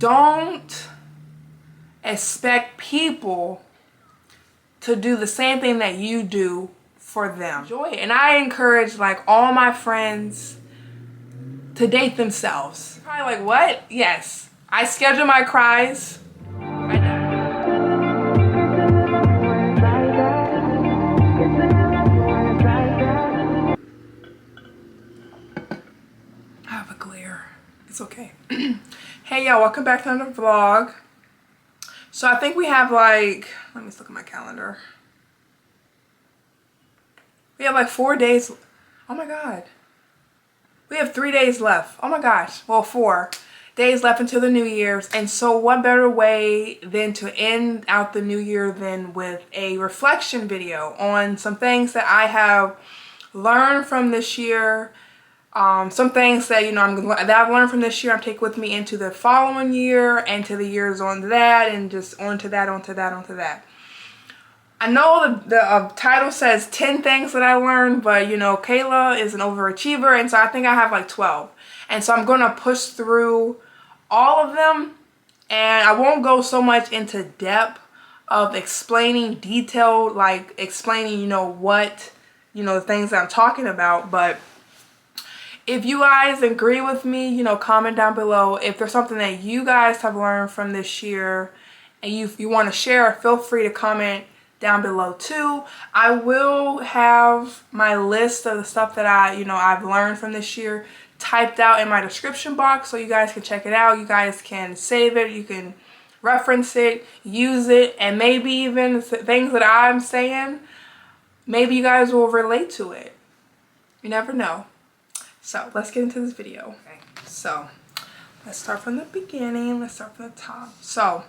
Don't expect people to do the same thing that you do for them. Enjoy it. And I encourage like all my friends to date themselves. Probably like, what? Yes. I schedule my cries. I have a glare. It's okay. Hey y'all, welcome back to another vlog. So I think we have like, let me look at my calendar. We have like 4 days. Oh my God. We have 3 days left. Oh my gosh. Well, 4 days left until the New Year's. And so what better way than to end out the New Year than with a reflection video on some things that I have learned from this year. Some things that, you know, that I've learned from this year, I'm taking with me into the following year and to the years on that, and just onto that, onto that, onto that. I know the title says 10 things that I learned, but you know, Kayla is an overachiever, and so I think I have like 12. And so I'm going to push through all of them, and I won't go so much into depth of explaining detailed, like explaining, you know, what, you know, the things that I'm talking about. But if you guys agree with me, you know, comment down below. If there's something that you guys have learned from this year and you want to share, feel free to comment down below too. I will have my list of the stuff that I've learned from this year typed out in my description box, so you guys can check it out. You guys can save it, you can reference it, use it, and maybe even things that I'm saying, maybe you guys will relate to it. You never know. So let's get into this video. Okay, so let's start from the beginning. Let's start from the top. So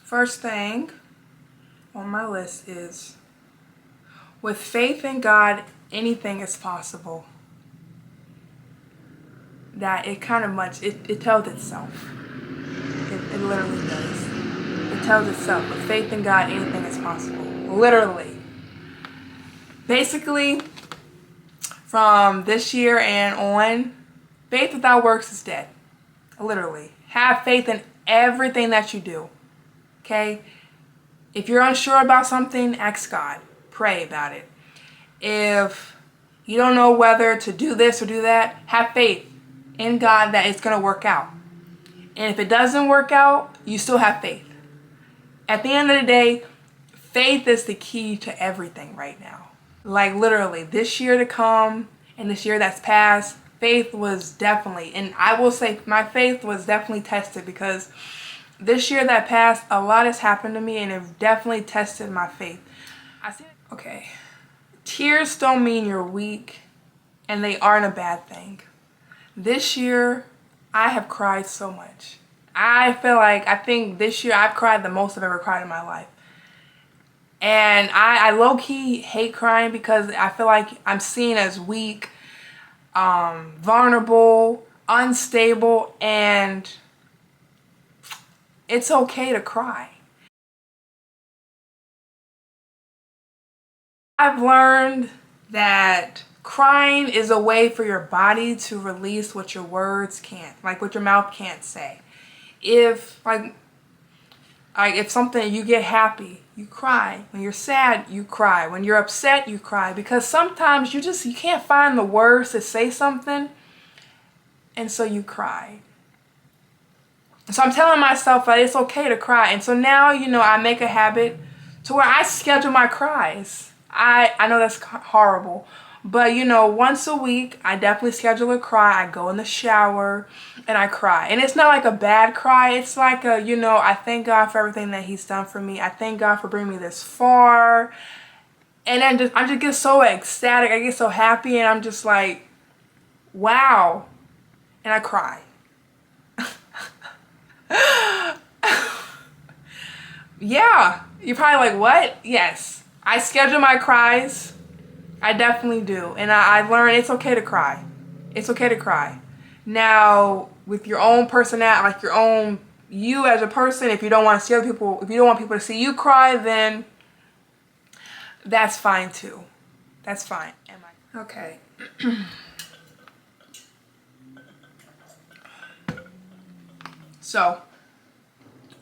first thing on my list is, with faith in God, anything is possible. That it kind of it tells itself. It literally does. It tells itself, with faith in God, anything is possible. Literally. Basically, from this year and on, faith without works is dead. Literally. Have faith in everything that you do. Okay? If you're unsure about something, ask God. Pray about it. If you don't know whether to do this or do that, have faith in God that it's going to work out. And if it doesn't work out, you still have faith. At the end of the day, faith is the key to everything right now. Like literally, this year to come and this year that's passed, faith was definitely, and I will say my faith was definitely tested, because this year that passed, a lot has happened to me and it definitely tested my faith. Okay, tears don't mean you're weak, and they aren't a bad thing. This year, I have cried so much. I think this year I've cried the most I've ever cried in my life. And I low-key hate crying, because I feel like I'm seen as weak, vulnerable, unstable, and it's okay to cry. I've learned that crying is a way for your body to release what your words can't, like what your mouth can't say. If if something, you get happy, you cry. When you're sad, you cry. When you're upset, you cry. Because sometimes you can't find the words to say something, and so you cry. So I'm telling myself that it's okay to cry. And so now, you know, I make a habit to where I schedule my cries. I know that's horrible, but you know, once a week, I definitely schedule a cry. I go in the shower and I cry. And it's not like a bad cry. It's like a, you know, I thank God for everything that He's done for me. I thank God for bringing me this far. And then I just get so ecstatic. I get so happy, and I'm just like, wow. And I cry. Yeah. You're probably like, what? Yes. I schedule my cries. I definitely do. And I learned it's okay to cry. It's okay to cry. Now, with your own personality, like your own, you as a person, if you don't want to see other people, if you don't want people to see you cry, then that's fine too. That's fine. Okay. So,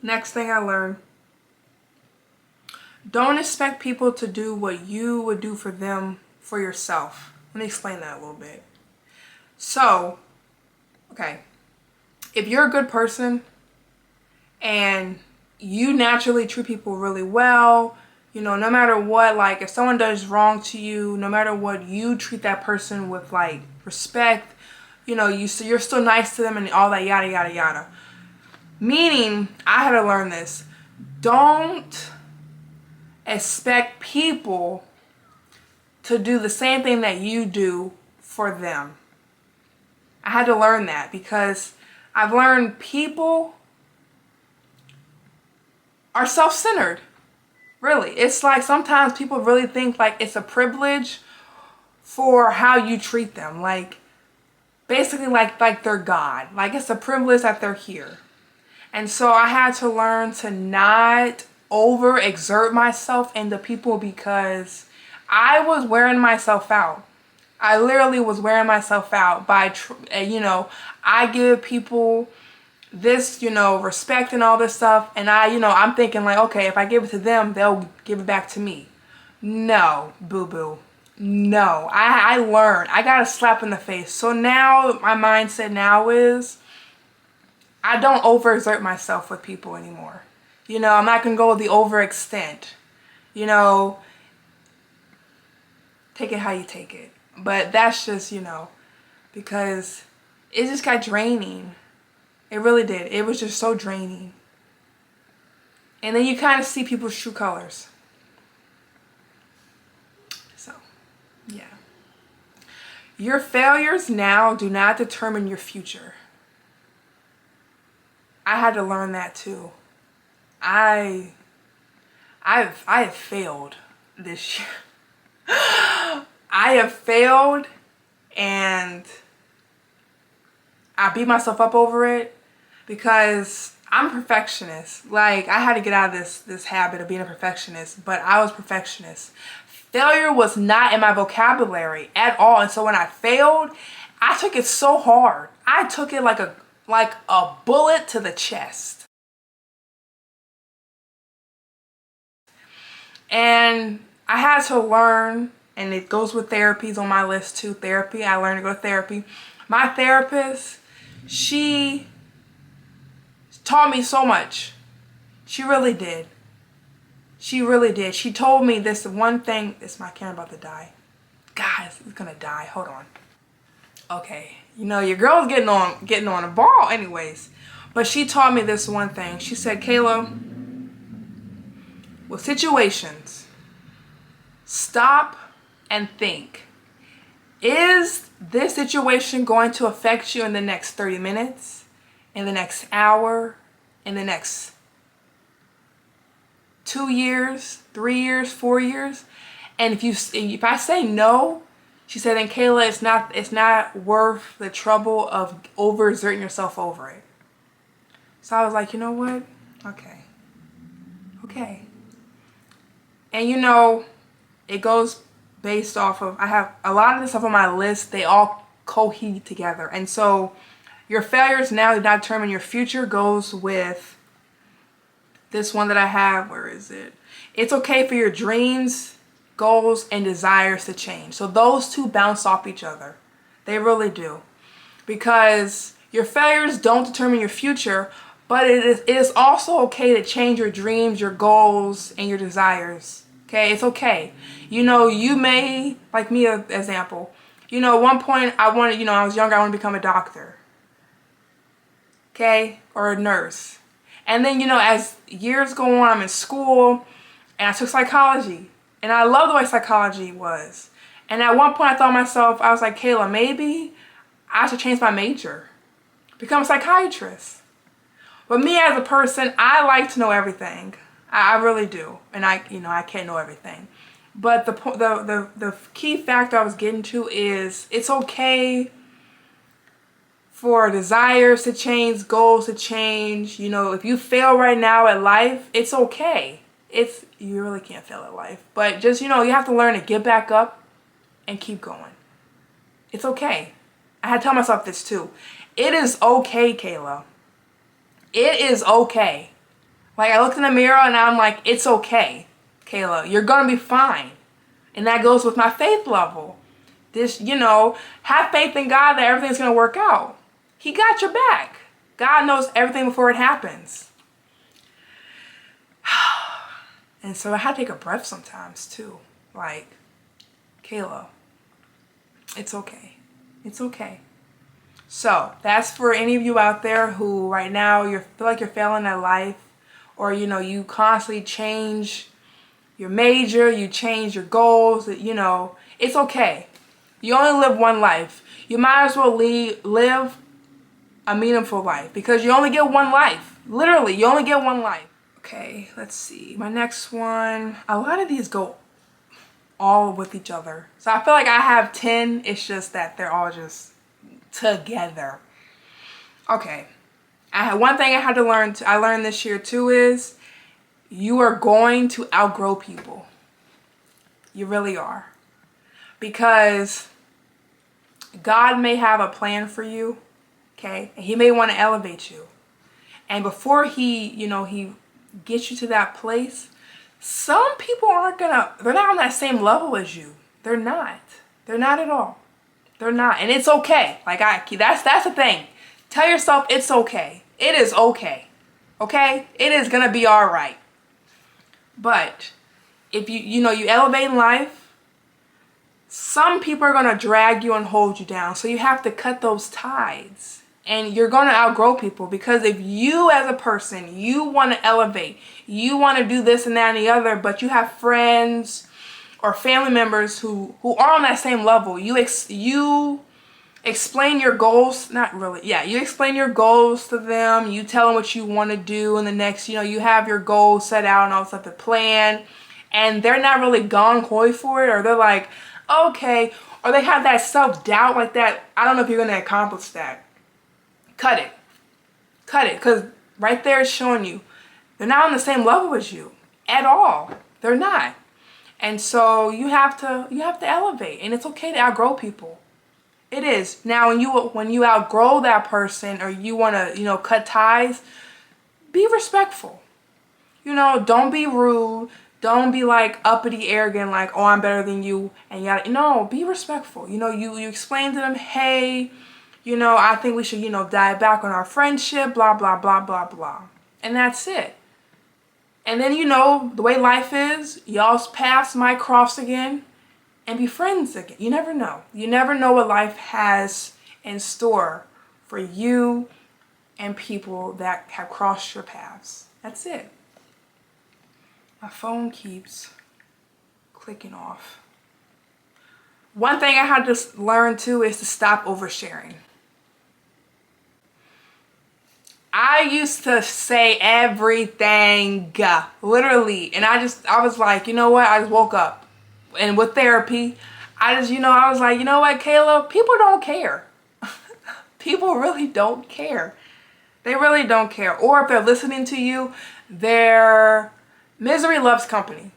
Next thing I learned, don't expect people to do what you would do for them for yourself. Let me explain that a little bit. So, okay, if you're a good person and you naturally treat people really well, you know, no matter what, like if someone does wrong to you, no matter what, you treat that person with like respect, you know, you're still nice to them and all that yada yada yada. Meaning, I had to learn this. Don't expect people to do the same thing that you do for them. I had to learn that because I've learned people are self-centered. Really. It's like sometimes people really think like it's a privilege for how you treat them. Like basically like they're God. Like it's a privilege that they're here. And so I had to learn to not overexert myself into people because I was wearing myself out. I literally was wearing myself out by, you know, I give people this, you know, respect and all this stuff. And I'm thinking like, okay, if I give it to them, they'll give it back to me. No, boo-boo. No, I learned. I got a slap in the face. So now my mindset now is I don't overexert myself with people anymore. You know, I'm not going to go the overextent. You know, take it how you take it. But that's just, you know, because it just got draining. It really did. It was just so draining. And then you kind of see people's true colors. So, yeah. Your failures now do not determine your future. I had to learn that too. I've failed this year. I have failed and I beat myself up over it because I'm a perfectionist. Like I had to get out of this habit of being a perfectionist, but I was perfectionist. Failure was not in my vocabulary at all. And so when I failed, I took it so hard. I took it like a bullet to the chest. And I had to learn, and it goes with therapies on my list too. Therapy, I learned to go to therapy. My therapist, she taught me so much. She really did. She really did. She told me this one thing. Is my camera about to die? Guys, it's gonna die. Hold on. Okay, you know your girl's getting on a ball anyways. But she taught me this one thing. She said, Kayla, with situations, stop and think. Is this situation going to affect you in the next 30 minutes? In the next hour? In the next 2 years? 3 years? 4 years? And if I say no, she said, then Kayla, it's not worth the trouble of overexerting yourself over it. So I was like, you know what? Okay. And you know, it goes based off of, I have a lot of the stuff on my list, they all cohere together. And so your failures now do not determine your future goes with this one that I have. Where is it? It's okay for your dreams, goals, and desires to change. So those two bounce off each other. They really do. Because your failures don't determine your future, but it is also okay to change your dreams, your goals, and your desires. Okay, it's okay. You know, you may, like me, an example. You know, at one point, I was younger, I wanted to become a doctor. Okay, or a nurse. And then, you know, as years go on, I'm in school, and I took psychology. And I love the way psychology was. And at one point, I thought to myself, I was like, Kayla, maybe I should change my major. Become a psychiatrist. But me as a person, I like to know everything. I really do. And I can't know everything. But the key factor I was getting to is it's okay for desires to change, goals to change. You know, if you fail right now at life, it's okay. You really can't fail at life. But just, you know, you have to learn to get back up and keep going. It's okay. I had to tell myself this too. It is okay, Kayla. It is okay. Like, I looked in the mirror and I'm like, it's okay, Kayla. You're going to be fine. And that goes with my faith level. This, have faith in God that everything's going to work out. He got your back. God knows everything before it happens. And so I had to take a breath sometimes too. Like, Kayla, it's okay. It's okay. So that's for any of you out there who right now feel like you're failing at life, or you constantly change your major, you change your goals. It's okay. You only live one life. You might as well live a meaningful life, because you only get one life. Literally, you only get one life. Okay, let's see. My next one. A lot of these go all with each other. So I feel like I have 10. It's just that they're all just together. Okay. One thing I had to learn. I learned this year too is you are going to outgrow people. You really are. Because God may have a plan for you. Okay. And He may want to elevate you. And before He gets you to that place, some people they're not on that same level as you. They're not. They're not at all. They're not. And it's okay. Like, that's the thing. Tell yourself it's okay. It is okay. Okay? It is going to be all right. But if you elevate in life, some people are going to drag you and hold you down. So you have to cut those ties. And you're going to outgrow people, because if you as a person, you want to elevate, you want to do this and that and the other, but you have friends or family members who are on that same level, you explain your goals, you explain your goals to them, you tell them what you want to do, and the next, you have your goals set out and all stuff to plan, and they're not really gung-ho for it, or they're like, okay, or they have that self-doubt like that, I don't know if you're going to accomplish that. Cut it. Cut it. Because right there it's showing you they're not on the same level as you at all. They're not. And so you have to elevate. And it's okay to outgrow people. It is. Now when you outgrow that person, or you want to, cut ties, be respectful. Don't be rude. Don't be like uppity, arrogant, like, oh, I'm better than you. And no, be respectful. You explain to them, hey, I think we should, dive back on our friendship, blah, blah, blah, blah, blah. And that's it. And then, the way life is, y'all's paths might cross again and be friends again. You never know. You never know what life has in store for you and people that have crossed your paths. That's it. My phone keeps clicking off. One thing I had to learn too is to stop oversharing. I used to say everything, literally, and I was like, you know what? I just woke up, and with therapy, I was like, you know what, Kayla? People don't care. People really don't care. They really don't care. Or if they're listening to you, their misery loves company.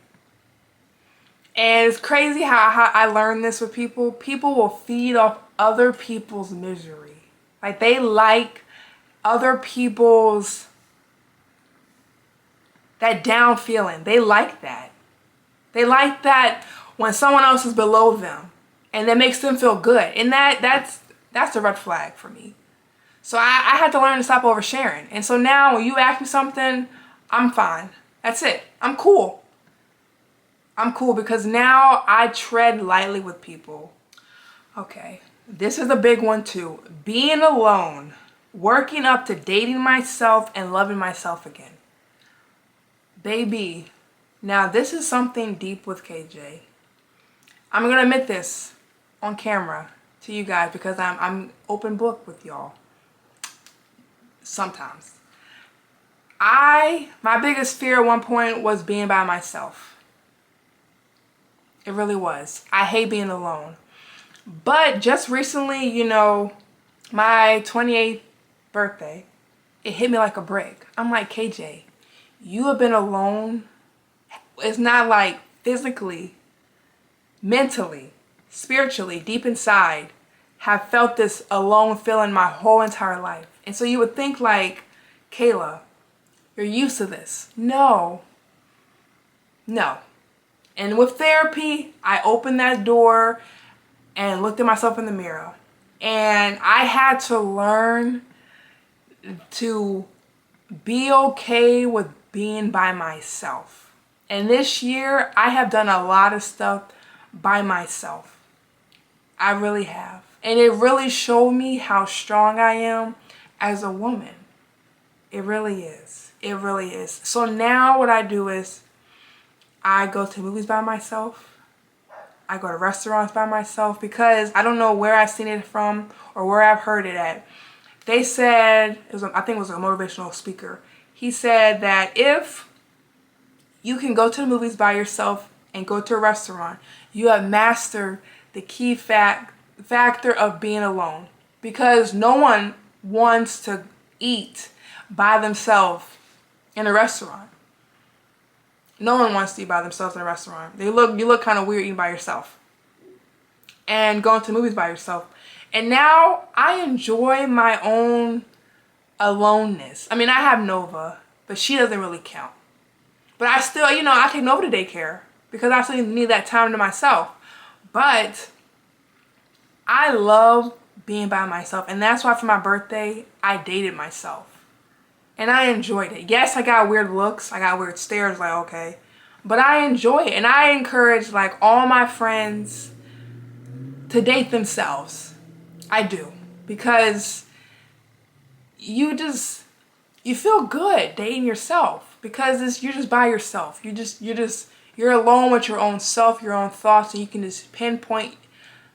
And it's crazy how I learned this with people. People will feed off other people's misery. Like, they like other people's that down feeling. They like that. They like that when someone else is below them, and that makes them feel good. And that's a red flag for me. So I had to learn to stop oversharing. And so now when you ask me something, I'm fine. That's it. I'm cool. I'm cool, because now I tread lightly with people. Okay, this is a big one too. Being alone. Working up to dating myself and loving myself again. Baby, now this is something deep with KJ. I'm going to admit this on camera to you guys, because I'm open book with y'all. Sometimes. My biggest fear at one point was being by myself. It really was. I hate being alone. But just recently, my 28th birthday, it hit me like a brick. I'm like, KJ, you have been alone. It's not like physically, mentally, spiritually, deep inside, have felt this alone feeling my whole entire life. And so you would think like, Kayla, You're used to this. No. No. And with therapy, I opened that door and looked at myself in the mirror. And I had to learn to be okay with being by myself. And this year, I have done a lot of stuff by myself. I really have. And it really showed me how strong I am as a woman. It really is. It really is. So now what I do is I go to movies by myself. I go to restaurants by myself because I don't know where I've seen it from or where I've heard it at. They said, I think it was a motivational speaker. He said that if you can go to the movies by yourself and go to a restaurant, you have mastered the key factor of being alone. Because no one wants to eat by themselves in a restaurant. No one wants to eat by themselves in a restaurant. You look kind of weird eating by yourself. And going to movies by yourself. And now I enjoy my own aloneness. I mean, I have Nova, but she doesn't really count. But I still, I take Nova to daycare because I still need that time to myself. But I love being by myself. And that's why for my birthday, I dated myself. And I enjoyed it. Yes, I got weird looks. I got weird stares, like, okay. But I enjoy it. And I encourage, like, all my friends to date themselves. I do. Because you feel good dating yourself. Because you're just by yourself. You're alone with your own self, your own thoughts, and you can just pinpoint,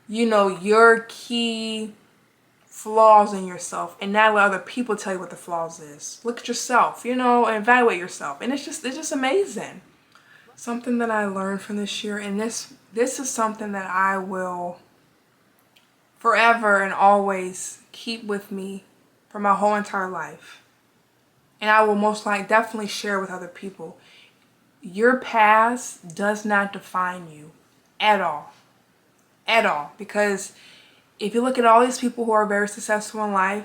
your key flaws in yourself and not let other people tell you what the flaws is. Look at yourself, and evaluate yourself. And it's just amazing. Something that I learned from this year, and this is something that I will forever and always keep with me for my whole entire life. And I will most likely definitely share with other people. Your past does not define you at all. At all. Because if you look at all these people who are very successful in life,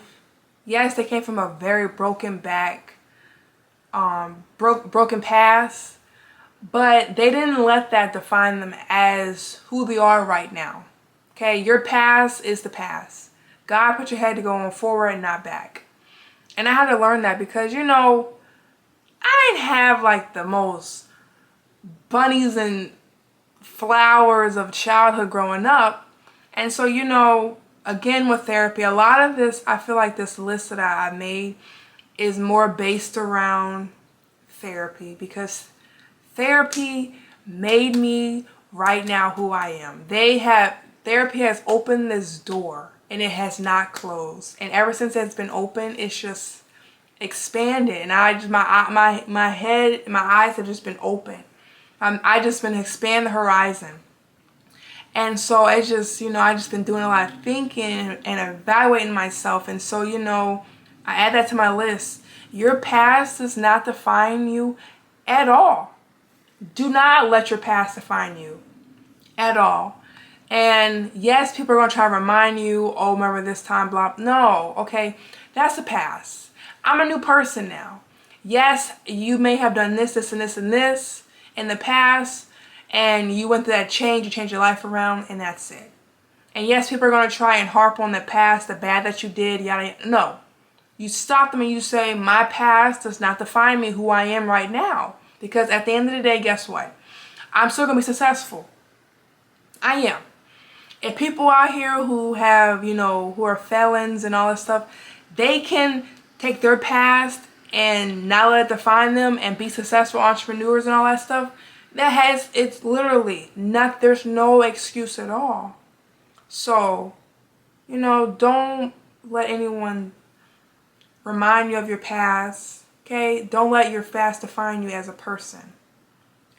yes, they came from a very broken past, but they didn't let that define them as who they are right now. Okay, your past is the past. God put your head to go on forward and not back. And I had to learn that because, I didn't have like the most bunnies and flowers of childhood growing up. And so, again with therapy, a lot of this, I feel like this list that I made is more based around therapy because therapy made me right now who I am. Therapy has opened this door and it has not closed. And ever since it's been open, it's just expanded. And my head, my eyes have just been open. I just been expand the horizon. And so it's just, I just been doing a lot of thinking and evaluating myself. And so, I add that to my list. Your past does not define you at all. Do not let your past define you at all. And yes, people are going to try to remind you, oh, remember this time, blah. No, okay, that's the past. I'm a new person now. Yes, you may have done this, this, and this, and this in the past. And you went through that change, you changed your life around, and that's it. And yes, people are going to try and harp on the past, the bad that you did, yada, yada. No. You stop them and you say, my past does not define me who I am right now. Because at the end of the day, guess what? I'm still going to be successful. I am. If people out here who have, who are felons and all this stuff, they can take their past and not let it define them and be successful entrepreneurs and all that stuff. It's literally not, there's no excuse at all. So, don't let anyone remind you of your past, okay? Don't let your past define you as a person.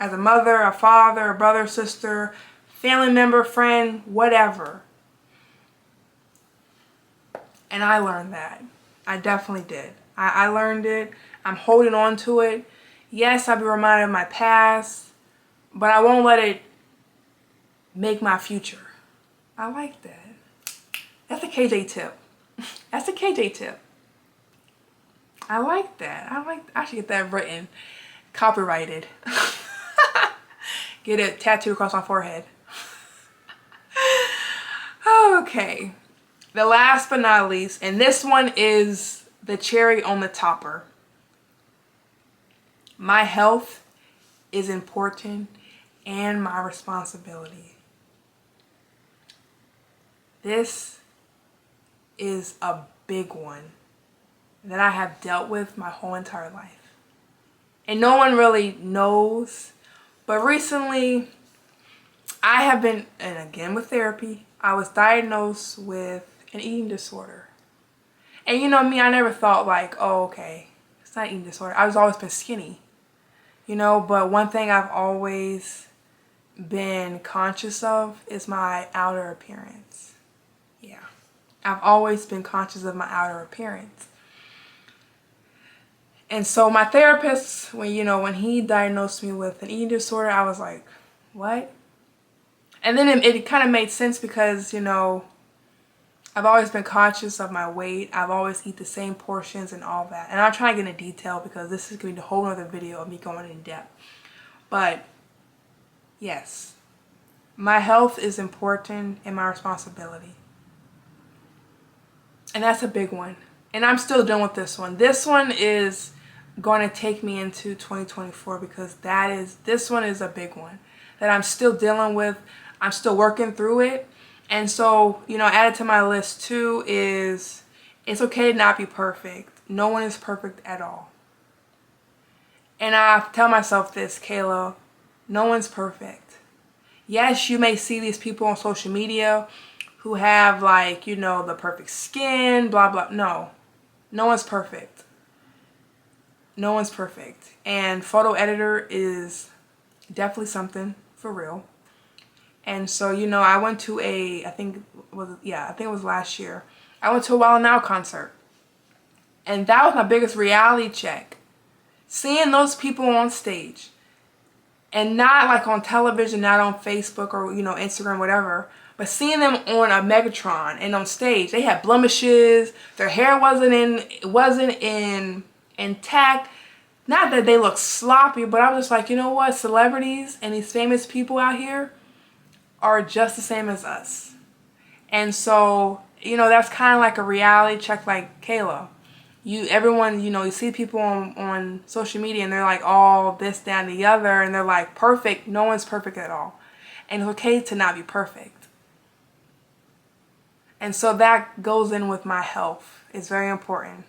As a mother, a father, a brother, sister, family member, friend, whatever. And I learned that. I definitely did. I learned it. I'm holding on to it. Yes, I'll be reminded of my past. But I won't let it make my future. I like that. That's a KJ tip. That's a KJ tip. I like that. I should get that written, copyrighted. Get it tattooed across my forehead. Okay. The last but not least, and this one is the cherry on the topper. My health is important and my responsibility. This is a big one that I have dealt with my whole entire life. And no one really knows, but recently I have been, and again with therapy, I was diagnosed with an eating disorder. And you know me, I never thought like, oh, okay, it's not an eating disorder. I was always been skinny, you know, but one thing I've always been conscious of is my outer appearance. Yeah, I've always been conscious of my outer appearance. And so my therapist, when he diagnosed me with an eating disorder, I was like, what? And then it kind of made sense because, I've always been conscious of my weight. I've always eat the same portions and all that. And I'll try to get into detail because this is going to be a whole other video of me going in depth. But yes, my health is important and my responsibility. And that's a big one. And I'm still dealing with this one. This one is going to take me into 2024 because this one is a big one that I'm still dealing with. I'm still working through it. And so, added to my list too is it's okay to not be perfect. No one is perfect at all. And I tell myself this, Kayla, no one's perfect. Yes, you may see these people on social media who have the perfect skin, blah, blah. No one's perfect. No one's perfect. And photo editor is definitely something for real. And so, I went to I think it was last year. I went to a Wild 'N Out concert. And that was my biggest reality check. Seeing those people on stage. And not like on television, not on Facebook or, Instagram, whatever. But seeing them on a Megatron and on stage. They had blemishes. Their hair wasn't intact. Not that they look sloppy, but I was just like, you know what? Celebrities and these famous people out here are just the same as us. And so, that's kind of like a reality check, like, Kayla, everyone, you see people on social media and they're like all this, that, and the other, and they're like perfect. No one's perfect at all. And it's okay to not be perfect. And so that goes in with my health. It's very important.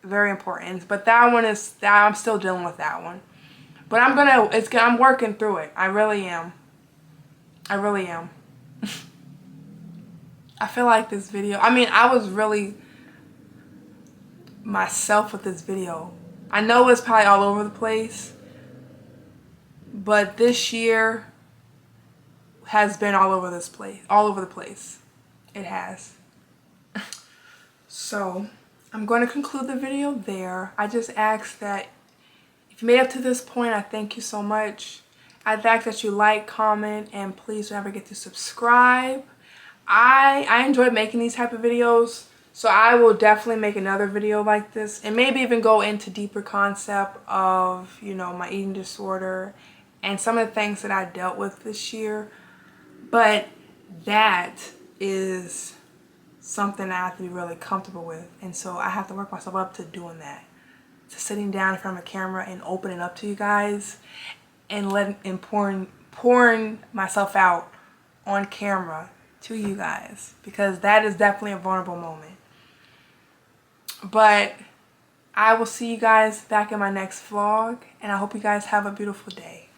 Very important. But I'm still dealing with that one. But I'm working through it. I really am. I really am. I feel like this video, I was really myself with this video. I know it's probably all over the place, but this year has been all over the place. It has. So, I'm going to conclude the video there. I just ask that if you made it up to this point, I thank you so much. I'd ask that you like, comment, and please don't ever forget to subscribe. I enjoy making these type of videos, so I will definitely make another video like this and maybe even go into deeper concept of, my eating disorder and some of the things that I dealt with this year. But that is something I have to be really comfortable with, and so I have to work myself up to doing that, to sitting down in front of a camera and opening up to you guys and pouring myself out on camera to you guys, because that is definitely a vulnerable moment. But I will see you guys back in my next vlog, and I hope you guys have a beautiful day.